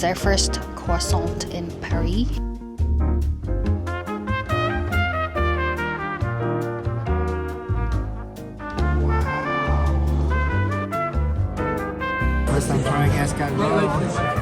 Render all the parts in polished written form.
It's our first croissant in Paris. First time trying escargot.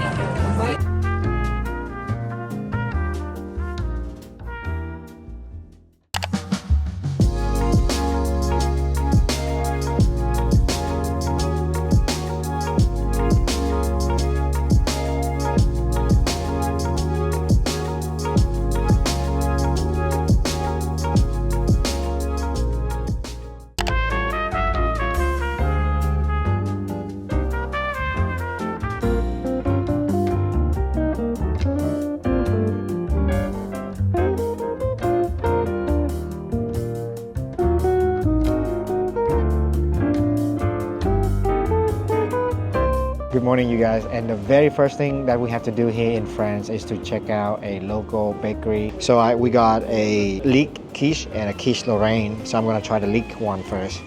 Good morning, you guys, and the very first thing that we have to do here in France is to check out a local bakery. So we got a leek quiche and a quiche Lorraine, so I'm gonna try the leek one first.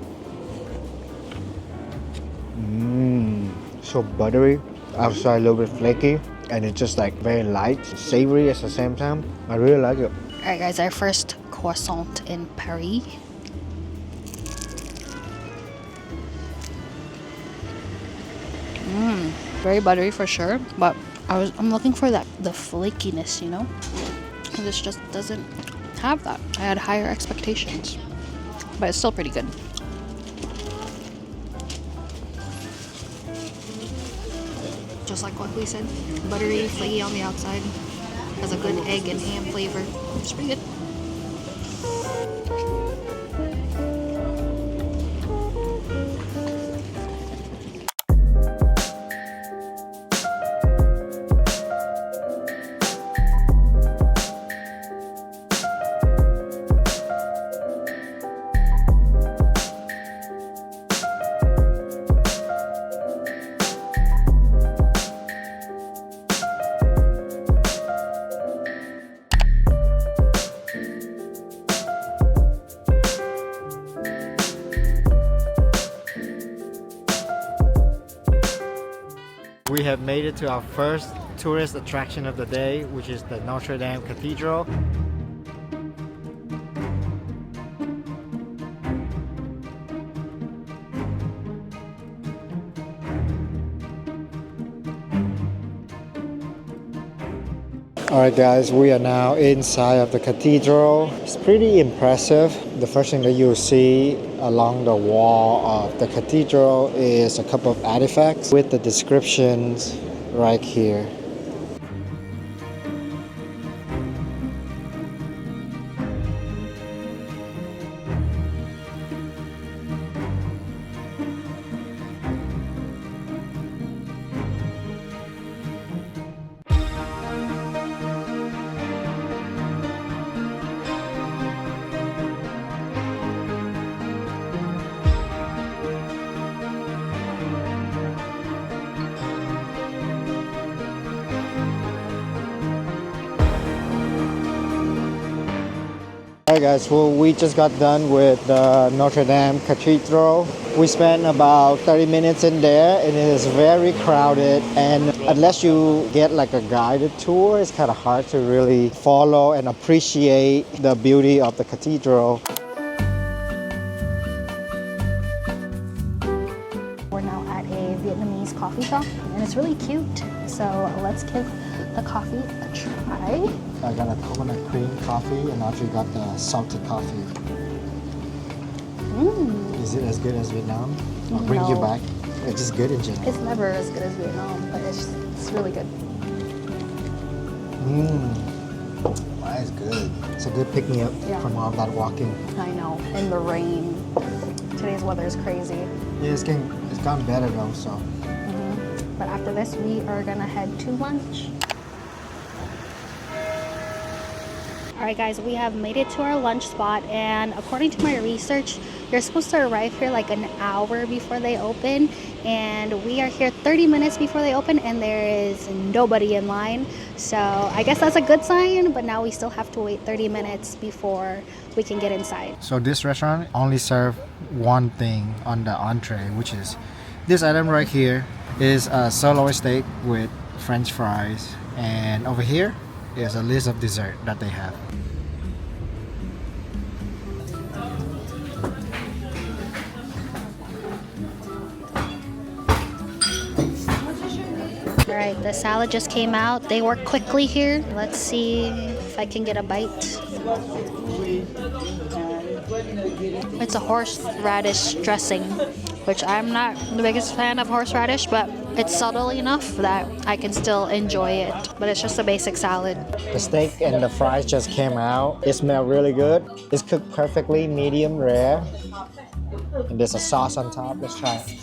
So buttery, outside a little bit flaky, and it's just like very light, savory at the same time. I really like it. Alright guys, our first croissant in Paris. Very buttery for sure, but I'm looking for the flakiness, you know, and this just doesn't have that. I had higher expectations, but it's still pretty good. Just like what we said, buttery, flaky on the outside, has a good egg and ham flavor. It's pretty good. We have made it to our first tourist attraction of the day, which is the Notre Dame Cathedral. Alright guys, we are now inside of the cathedral. It's pretty impressive. The first thing that you'll see along the wall of the cathedral is a couple of artifacts with the descriptions right here. Alright guys, well we just got done with the Notre Dame Cathedral. We spent about 30 minutes in there and it is very crowded, and unless you get like a guided tour, it's kind of hard to really follow and appreciate the beauty of the cathedral. We're now at a Vietnamese coffee shop and it's really cute. So let's give the coffee a try. I got a coconut cream coffee and Audrey got the salted coffee. Is it as good as Vietnam? I'll bring you back. It's just good in general. It's never as good as Vietnam, but it's really good. That is good. It's a good pick-me-up from all that walking. I know, in the rain. Today's weather is crazy. Yeah, it's gotten better though, so. But after this, we are gonna head to lunch. Alright guys, we have made it to our lunch spot, and according to my research, you're supposed to arrive here like an hour before they open, and we are here 30 minutes before they open and there is nobody in line. So I guess that's a good sign, but now we still have to wait 30 minutes before we can get inside. So this restaurant only serves one thing on the entree, which is this item right here is a sirloin steak with French fries, and over here is a list of dessert that they have. Alright, the salad just came out. They work quickly here. Let's see if I can get a bite. It's a horseradish dressing, which I'm not the biggest fan of horseradish, but it's subtle enough that I can still enjoy it. But it's just a basic salad. The steak and the fries just came out. It smells really good. It's cooked perfectly, medium rare. And there's a sauce on top. Let's try it.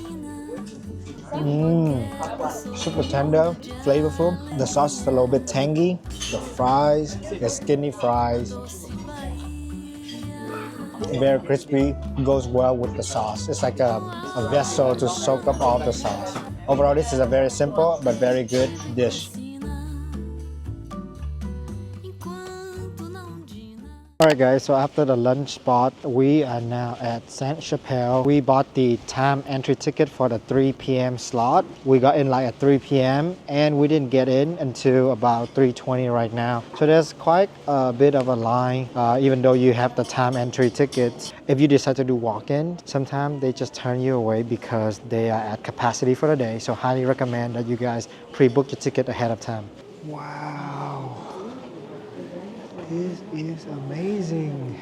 Super tender, flavorful. The sauce is a little bit tangy. The fries, the skinny fries, very crispy, goes well with the sauce. It's like a vessel to soak up all the sauce. Overall, this is a very simple but very good dish. Alright guys, so after the lunch spot, we are now at Saint Chapelle. We bought the time entry ticket for the 3 p.m. slot. We got in like at 3 p.m. and we didn't get in until about 3:20 right now. So there's quite a bit of a line, even though you have the time entry tickets. If you decide to do walk-in, sometimes they just turn you away because they are at capacity for the day. So highly recommend that you guys pre-book your ticket ahead of time. Wow. This is amazing.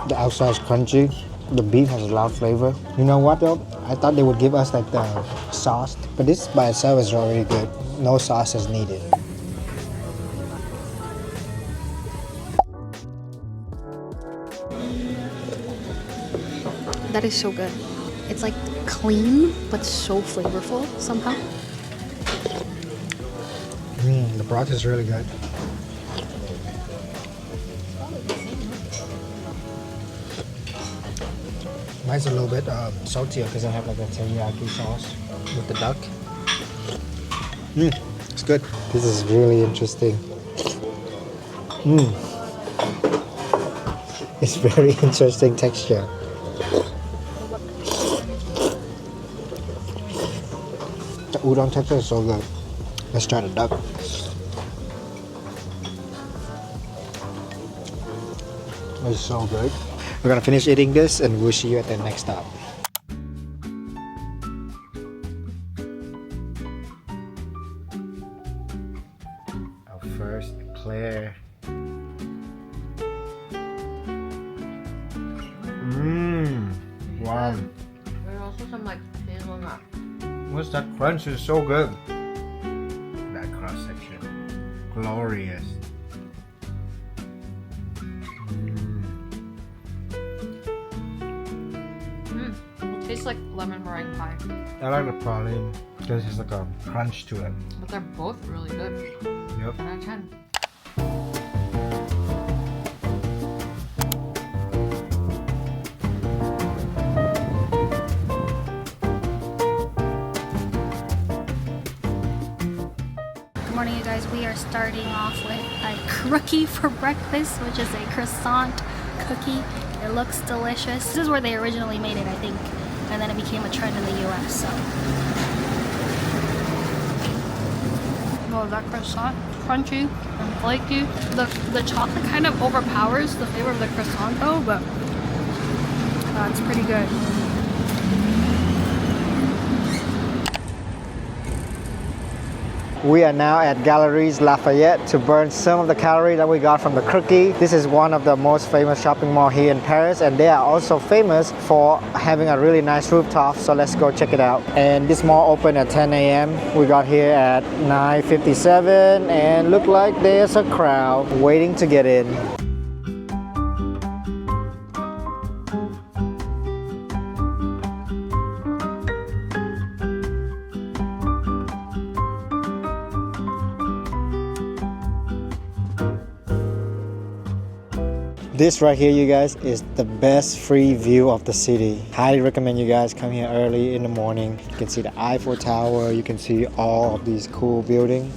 The outside is crunchy. The beef has a lot of flavor. You know what though? I thought they would give us like the sauce, but this by itself is already good. No sauce is needed. That is so good. It's like clean, but so flavorful somehow. The broth is really good. Mine's a little bit saltier because I have like a teriyaki sauce with the duck. It's good. This is really interesting. It's very interesting texture. The udon texture is so good. Let's try the duck. It's so good. We're gonna finish eating this and we'll see you at the next stop. Our first eclair. Wow. There's also some like hazelnut. What's that crunch? Is so good. That cross section. Glorious. It tastes like lemon meringue pie. I like the praline because it's like a crunch to it. But they're both really good. Yep. 10 out of 10. Good morning, you guys. We are starting off with a cookie for breakfast, which is a croissant cookie. It looks delicious. This is where they originally made it, I think, and then it became a trend in the US. So, oh, that croissant, crunchy and flaky. The chocolate kind of overpowers the flavor of the croissant, though, but it's pretty good. We are now at Galeries Lafayette to burn some of the calories that we got from the cookie. This is one of the most famous shopping mall here in Paris, and they are also famous for having a really nice rooftop, so let's go check it out. And this mall opened at 10 a.m. We got here at 9:57 and look like there's a crowd waiting to get in. This right here, you guys, is the best free view of the city. Highly recommend you guys come here early in the morning. You can see the Eiffel Tower, you can see all of these cool buildings.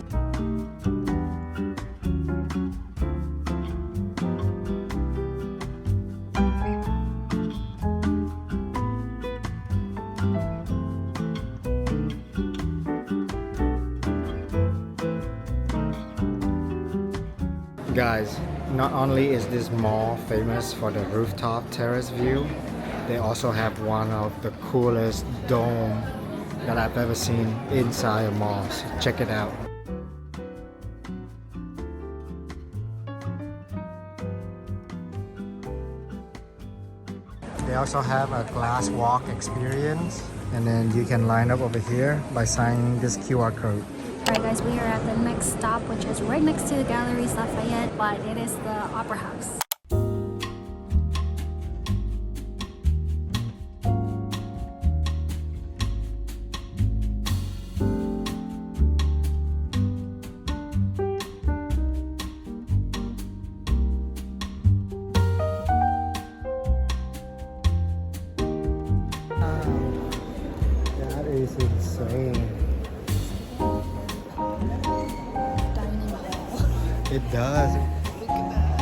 Guys, not only is this mall famous for the rooftop terrace view, they also have one of the coolest dome that I've ever seen inside a mall. So check it out. They also have a glass walk experience, and then you can line up over here by signing this QR code. Alright guys, we are at the next stop, which is right next to the Galeries Lafayette, but it is the Opera House. That is insane. It does. Look at that.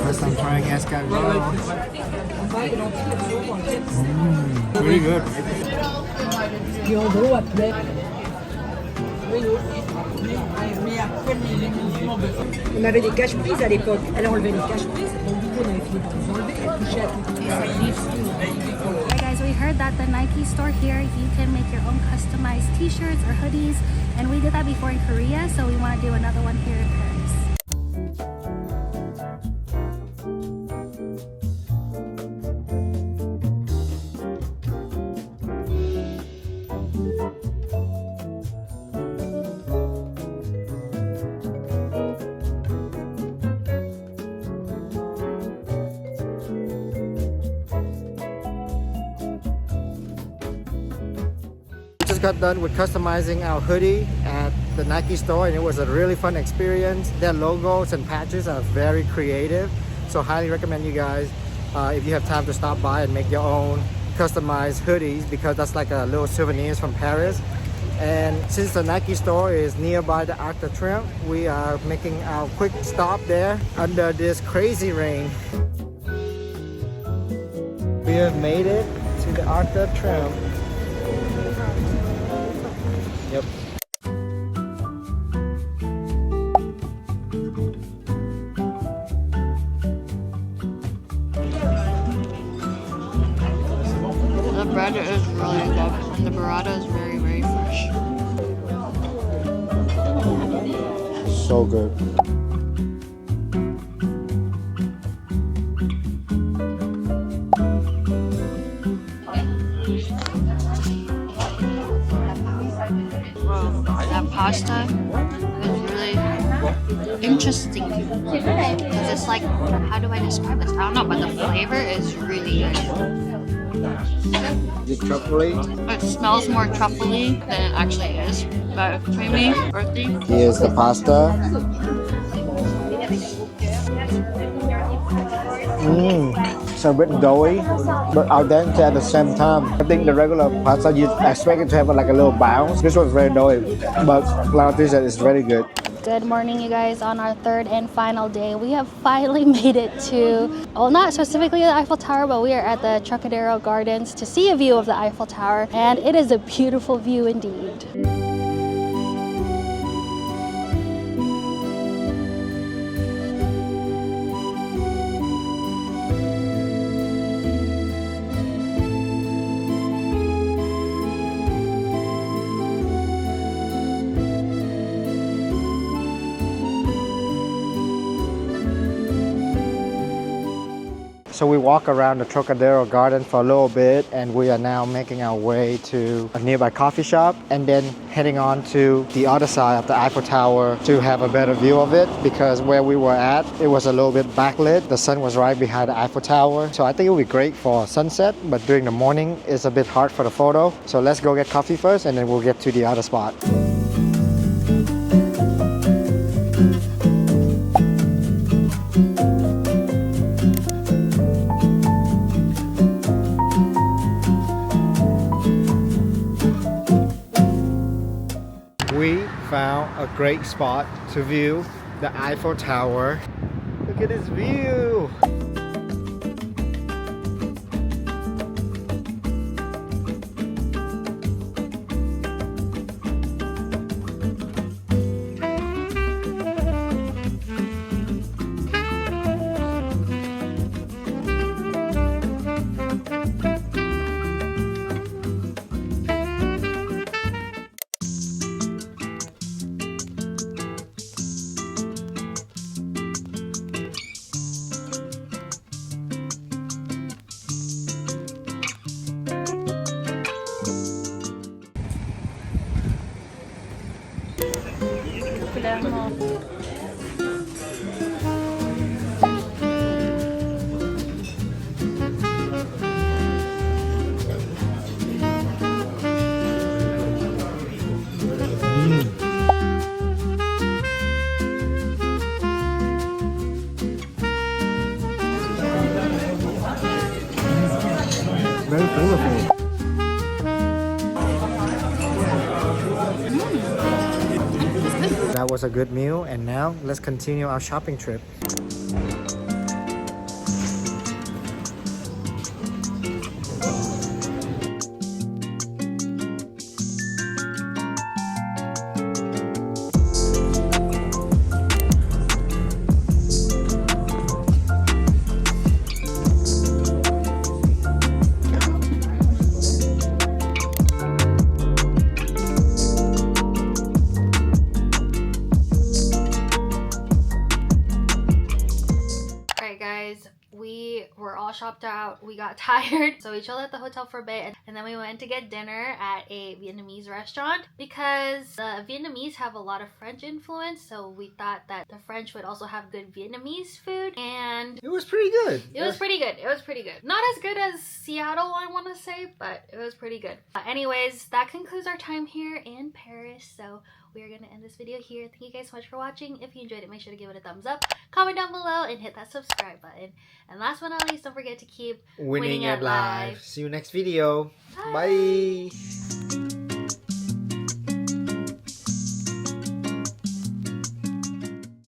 First time trying escargot. Pretty good. On avait des caches-prises à l'époque. Elle a enlevé les caches-prises. Donc du coup, on avait fini par les enlever. Elle couchait à côté. Alright guys, we heard that the Nike store here, you can make your own customized t-shirts or hoodies, and we did that before in Korea, so we want to do another one here in Paris. Just got done with customizing our hoodie at the Nike store, and it was a really fun experience. Their logos and patches are very creative, so highly recommend you guys if you have time to stop by and make your own customized hoodies, because that's like a little souvenirs from Paris. And since the Nike store is nearby the Arc de Triomphe, we are making our quick stop there under this crazy rain. We have made it to the Arc de Triomphe. Yep. The bread is really good, and the burrata is very, very fresh. So good. That pasta is really interesting. interesting because it's like, how do I describe this? I don't know, but the flavor is really good. Is it truffly? It smells more truffly than it actually is, but creamy, earthy. Here's the pasta. It's a bit doughy, but al dente at the same time. I think the regular pasta, you expect it to have like a little bounce. This one's very doughy, but like I said, it's very good. Good morning, you guys. On our third and final day, we have finally made it to, well, not specifically the Eiffel Tower, but we are at the Trocadero Gardens to see a view of the Eiffel Tower, and it is a beautiful view indeed. So we walk around the Trocadero Garden for a little bit, and we are now making our way to a nearby coffee shop and then heading on to the other side of the Eiffel Tower to have a better view of it, because where we were at, it was a little bit backlit. The sun was right behind the Eiffel Tower. So I think it would be great for sunset, but during the morning it's a bit hard for the photo. So let's go get coffee first and then we'll get to the other spot. We found a great spot to view the Eiffel Tower. Look at this view! Very flavorful. That was a good meal, and now let's continue our shopping trip. We were all shopped out. We got tired, so we chilled at the hotel for a bit, and then we went to get dinner at a Vietnamese restaurant because the Vietnamese have a lot of French influence, so we thought that the French would also have good Vietnamese food, and it was pretty good. It was pretty good. It was pretty good. Not as good as Seattle, I want to say, but it was pretty good. Anyways, that concludes our time here in Paris, so we are going to end this video here. Thank you guys so much for watching. If you enjoyed it, make sure to give it a thumbs up, comment down below, and hit that subscribe button. And last but not least, don't forget to keep winning at life. See you next video. Bye.